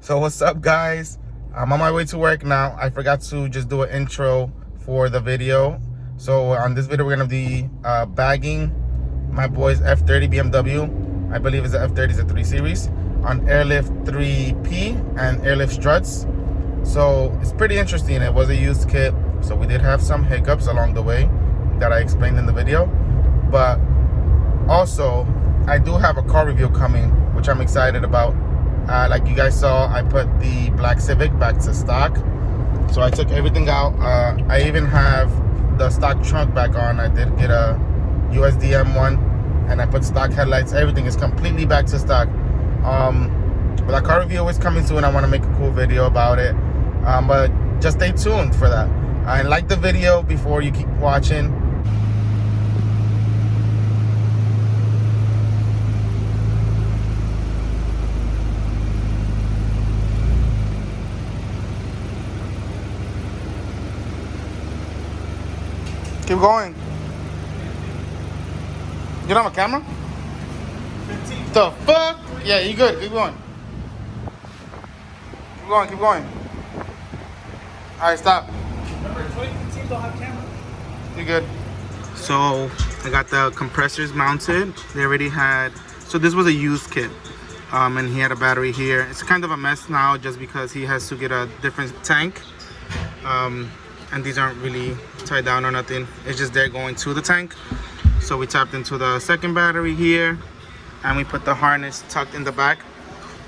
So what's up, guys? I'm on my way to work now. I forgot to just do an intro for the video. So on this video, we're gonna be bagging my boy's F30 BMW. I believe it's the F30, it's a 3 Series on airlift 3P and airlift struts. So it's pretty interesting. It was a used kit, so we did have some hiccups along the way that I explained in the video. But also, I do have a car review coming, which I'm excited about. Like you guys saw, I put the black Civic back to stock. So I took everything out. I even have the stock trunk back on. I did get a USDM one, and I put stock headlights. Everything is completely back to stock. But that car review is coming soon. I want to make a cool video about it. But just stay tuned for that. And like the video before you keep watching. Keep going. You don't have a camera? 15. The fuck? Yeah, you good. Keep going. Keep going, keep going. Alright, stop. Remember, 2015 don't have camera. You good. So, I got the compressors mounted. They already had... So, this was a used kit. And he had a battery here. It's kind of a mess now just because he has to get a different tank. And these aren't really tied down or nothing. It's just they're going to the tank. So we tapped into the second battery here, and we put the harness tucked in the back.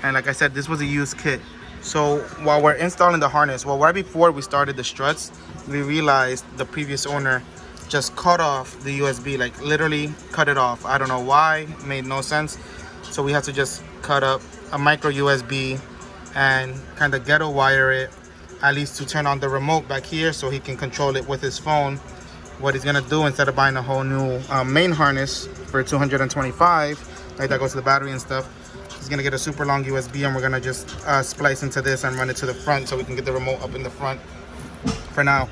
And like I said, this was a used kit. So while we're installing the harness, well, right before we started the struts, we realized the previous owner just cut off the USB, like literally cut it off. I don't know why, it made no sense. So we had to just cut up a micro USB and kind of ghetto wire it, at least to turn on the remote back here so he can control it with his phone. What he's gonna do, instead of buying a whole new main harness for 225, like that goes to the battery and stuff, he's gonna get a super long USB, and we're gonna just splice into this and run it to the front so we can get the remote up in the front for now.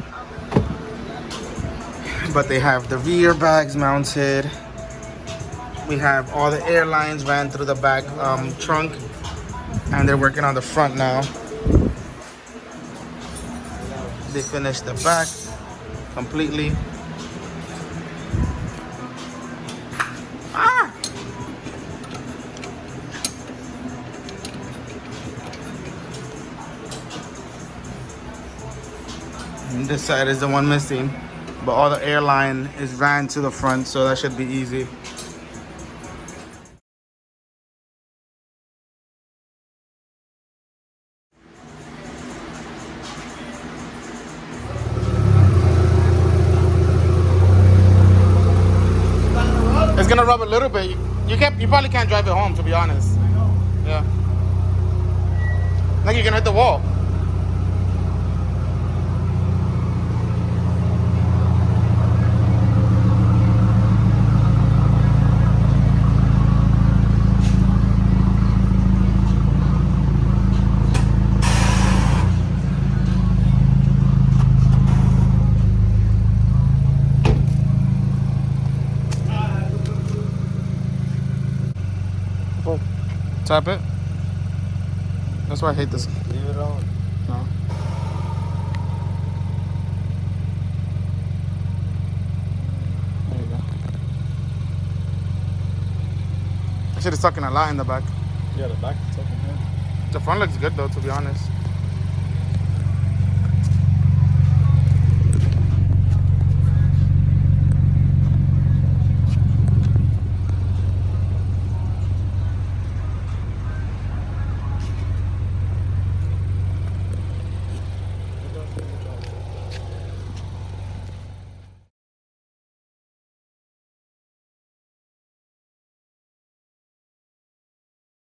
But they have the rear bags mounted. We have all the air lines ran through the back trunk, and they're working on the front now. They finished the back completely. Ah! And this side is the one missing, but all the airline is ran to the front, so that should be easy. It's gonna rub a little bit. You probably can't drive it home, to be honest. I know. Yeah. Like you're gonna hit the wall. Tap it. That's why I hate this. Leave it on. No. There you go. I should have stuck in a lot in the back. Yeah, the back is open here. The front looks good though, to be honest.